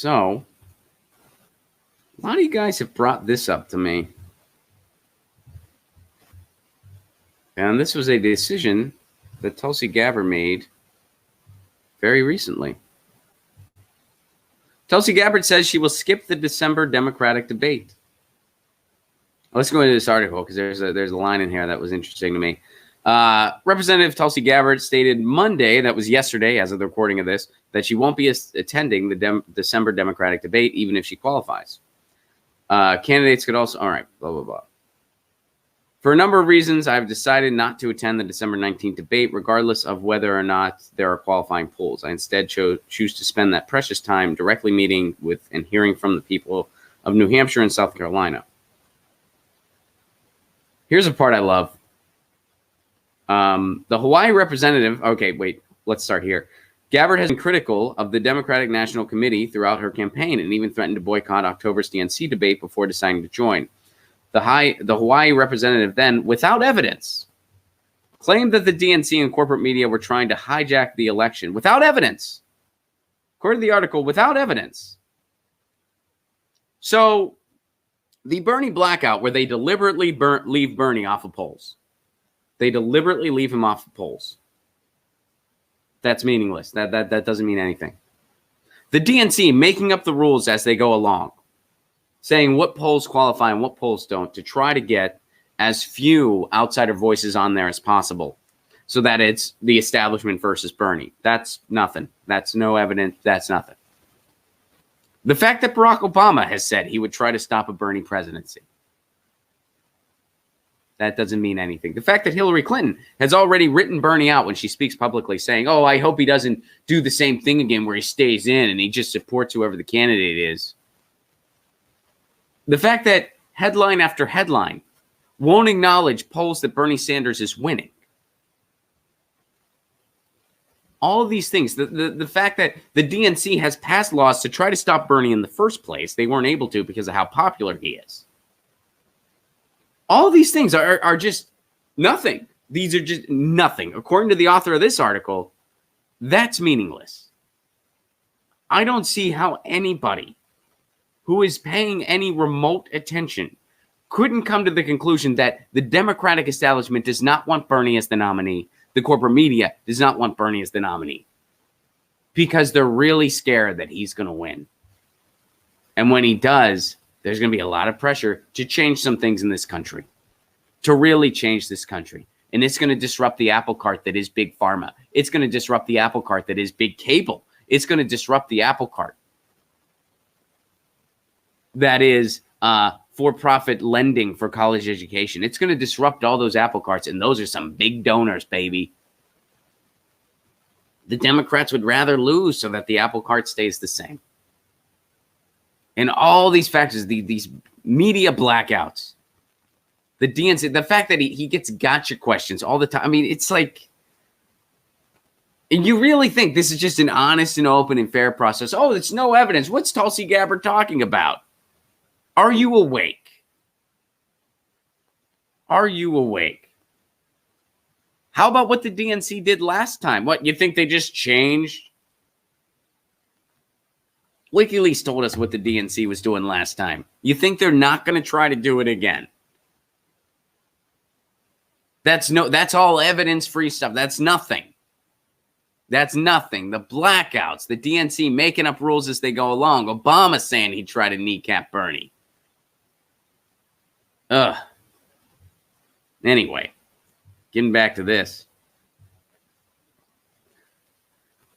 So, a lot of you guys have brought this up to me. And this was a decision that Tulsi Gabbard made very recently. Tulsi Gabbard says she will skip the December Democratic debate. Let's go into this article because there's a line in here that was interesting to me. Representative Tulsi Gabbard stated Monday, that was yesterday as of the recording of this, that she won't be attending the December Democratic debate even if she qualifies. Candidates could also, all right, blah, blah, blah. For a number of reasons, I've decided not to attend the December 19th debate, regardless of whether or not there are qualifying polls. I instead choose to spend that precious time directly meeting with and hearing from the people of New Hampshire and South Carolina. Here's a part I love. The Hawaii representative, okay, wait, let's start here. Gabbard has been critical of the Democratic National Committee throughout her campaign and even threatened to boycott October's DNC debate before deciding to join. The Hawaii representative then, without evidence, claimed that the DNC and corporate media were trying to hijack the election. Without evidence. According to the article, without evidence. So, the Bernie blackout, where they deliberately leave Bernie off of polls. They deliberately leave him off of polls. That's meaningless. That doesn't mean anything. The DNC making up the rules as they go along, saying what polls qualify and what polls don't, to try to get as few outsider voices on there as possible so that it's the establishment versus Bernie. That's nothing. That's no evidence. That's nothing. The fact that Barack Obama has said he would try to stop a Bernie presidency, that doesn't mean anything. The fact that Hillary Clinton has already written Bernie out when she speaks publicly saying, oh, I hope he doesn't do the same thing again where he stays in and he just supports whoever the candidate is. The fact that headline after headline won't acknowledge polls that Bernie Sanders is winning. All of these things, the fact that the DNC has passed laws to try to stop Bernie in the first place, they weren't able to because of how popular he is. All of these things are just nothing. These are just nothing. According to the author of this article, that's meaningless. I don't see how anybody who is paying any remote attention couldn't come to the conclusion that the Democratic establishment does not want Bernie as the nominee. The corporate media does not want Bernie as the nominee because they're really scared that he's going to win. And when he does, there's going to be a lot of pressure to change some things in this country, to really change this country. And it's going to disrupt the apple cart that is big pharma. It's going to disrupt the apple cart that is big cable. It's going to disrupt the apple cart that is for-profit lending for college education. It's going to disrupt all those apple carts, and those are some big donors, baby. The Democrats would rather lose so that the apple cart stays the same. And all these factors, these media blackouts, the DNC, the fact that he gets gotcha questions all the time. I mean, it's like, and you really think this is just an honest and open and fair process? Oh, it's no evidence. What's Tulsi Gabbard talking about? Are you awake? Are you awake? How about what the DNC did last time? What, you think they just changed? WikiLeaks told us what the DNC was doing last time. You think they're not going to try to do it again? That's all evidence-free stuff. That's nothing. That's nothing. The blackouts, the DNC making up rules as they go along. Obama saying he'd try to kneecap Bernie. Ugh. Anyway, getting back to this.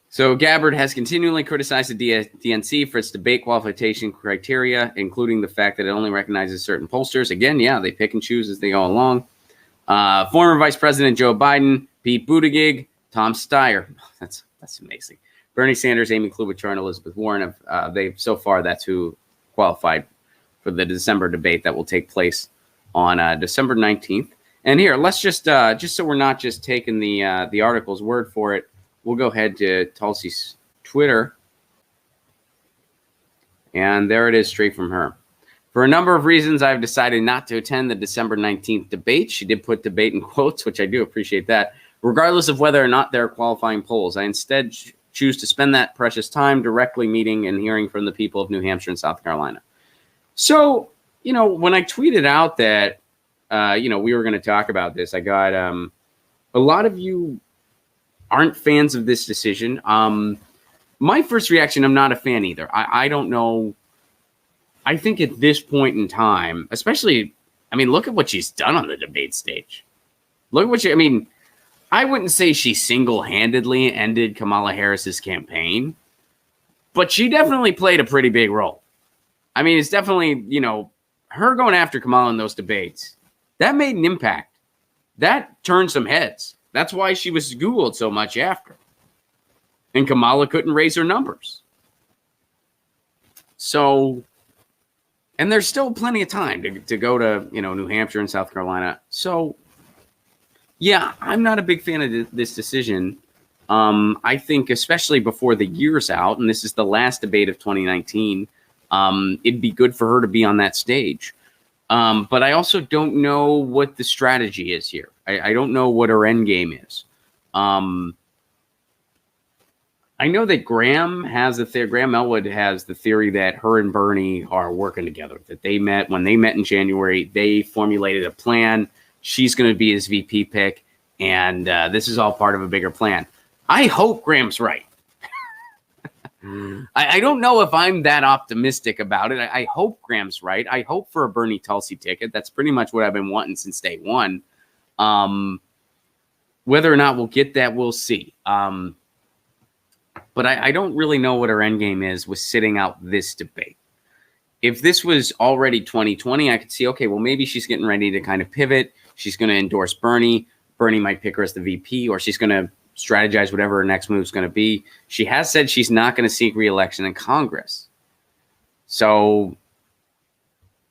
So Gabbard has continually criticized the DNC for its debate qualification criteria, including the fact that it only recognizes certain pollsters. Again, yeah, they pick and choose as they go along. Former Vice President Joe Biden, Pete Buttigieg, Tom Steyer. That's amazing. Bernie Sanders, Amy Klobuchar, and Elizabeth Warren have so far that's who qualified for the December debate that will take place on December 19th. And here, let's just so we're not just taking the article's word for it, we'll go ahead to Tulsi's Twitter. And there it is straight from her. For a number of reasons, I've decided not to attend the December 19th debate. She did put debate in quotes, which I do appreciate that. Regardless of whether or not there are qualifying polls, I instead choose to spend that precious time directly meeting and hearing from the people of New Hampshire and South Carolina. So, when I tweeted out that, we were going to talk about this, I got a lot of you aren't fans of this decision. My first reaction, I'm not a fan either. I don't know. I think at this point in time, especially, look at what she's done on the debate stage. Look at what I wouldn't say she single-handedly ended Kamala Harris's campaign, but she definitely played a pretty big role. It's definitely, her going after Kamala in those debates, that made an impact. That turned some heads. That's why she was Googled so much after. And Kamala couldn't raise her numbers. So, and there's still plenty of time to go to, New Hampshire and South Carolina. So, yeah, I'm not a big fan of this decision. I think especially before the year's out, and this is the last debate of 2019, it'd be good for her to be on that stage. But I also don't know what the strategy is here. I don't know what her end game is. I know that Graham Elwood has the theory that her and Bernie are working together, that when they met in January, they formulated a plan. She's going to be his VP pick, and this is all part of a bigger plan. I hope Graham's right. I don't know if I'm that optimistic about it. I hope Graham's right. I hope for a Bernie Tulsi ticket. That's pretty much what I've been wanting since day one. Whether or not we'll get that, we'll see. But I don't really know what her end game is with sitting out this debate. If this was already 2020, I could see, okay, well, maybe she's getting ready to kind of pivot. She's going to endorse Bernie. Bernie might pick her as the VP, or she's going to strategize whatever her next move is going to be. She has said she's not going to seek re-election in Congress. So,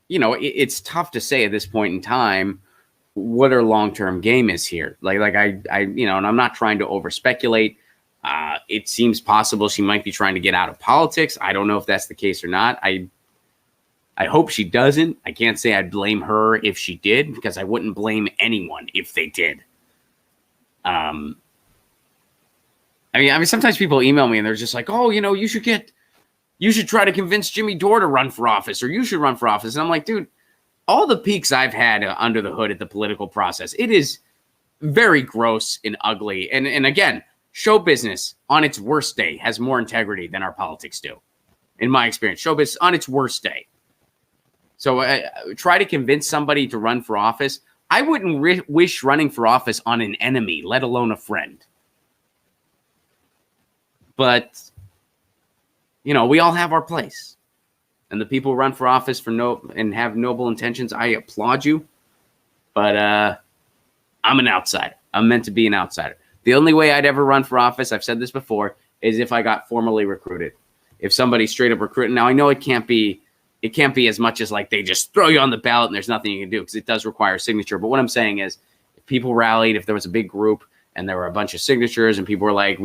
it's tough to say at this point in time what her long-term game is here. And I'm not trying to over-speculate. It seems possible she might be trying to get out of politics. I don't know if that's the case or not. I hope she doesn't. I can't say I'd blame her if she did, because I wouldn't blame anyone if they did. Sometimes people email me and they're just like, oh, you should try to convince Jimmy Dore to run for office, or you should run for office. And I'm like, dude, all the peaks I've had under the hood at the political process, it is very gross and ugly. And again, show business on its worst day has more integrity than our politics do. In my experience, show business on its worst day. So try to convince somebody to run for office. I wouldn't wish running for office on an enemy, let alone a friend. But, we all have our place. And the people who run for office and have noble intentions, I applaud you. But I'm an outsider. I'm meant to be an outsider. The only way I'd ever run for office, I've said this before, is if I got formally recruited. If somebody straight up recruited. Now, I know it can't be as much as like they just throw you on the ballot and there's nothing you can do, because it does require a signature. But what I'm saying is, if people rallied, if there was a big group and there were a bunch of signatures and people were like,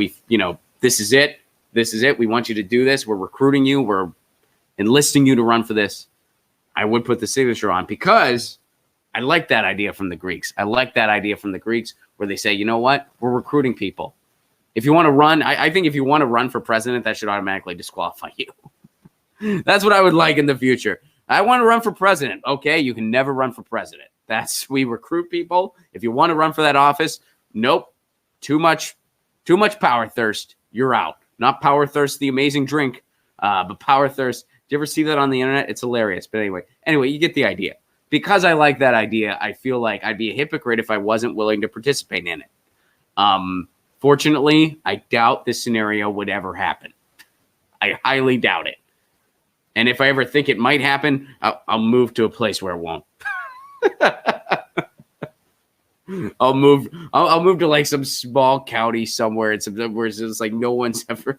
this is it. This is it. We want you to do this. We're recruiting you. We're enlisting you to run for this. I would put the signature on, because I like that idea from the Greeks. Where they say, you know what? We're recruiting people. If you want to run, I think if you want to run for president, that should automatically disqualify you. That's what I would like in the future. I want to run for president. Okay, you can never run for president. We recruit people. If you want to run for that office, nope. Too much power thirst. You're out. Not Power Thirst, the amazing drink, but Power Thirst. Do you ever see that on the internet? It's hilarious. But anyway, you get the idea. Because I like that idea, I feel like I'd be a hypocrite if I wasn't willing to participate in it. Fortunately, I doubt this scenario would ever happen. I highly doubt it. And if I ever think it might happen, I'll move to a place where it won't. I'll move to like some small county somewhere where it's just like no one's ever.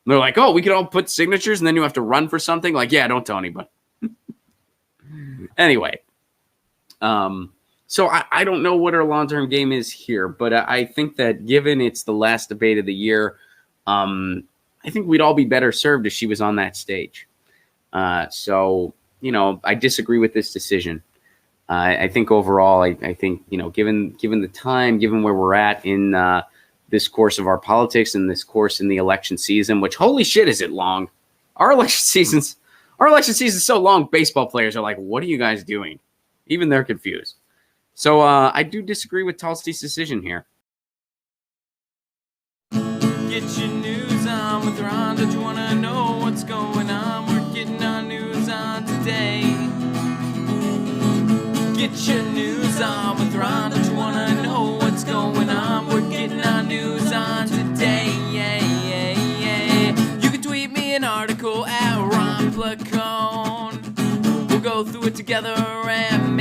They're like, oh, we can all put signatures and then you have to run for something. Like, yeah, don't tell anybody. Anyway, so I don't know what her long-term game is here, but I think that given it's the last debate of the year, I think we'd all be better served if she was on that stage. So, I disagree with this decision. I think overall, I think, given the time, given where we're at in this course of our politics and this course in the election season, which holy shit is it long. Our election season's so long, baseball players are like, what are you guys doing? Even they're confused. So I do disagree with Tulsi's decision here. Get your news on with Ron. Don't you want to know what's going on? We're getting our news on today. Get your news on with Ron. Don't you want to know what's going on? We're getting our news on today. You can tweet me an article at Ron Placone. We'll go through it together and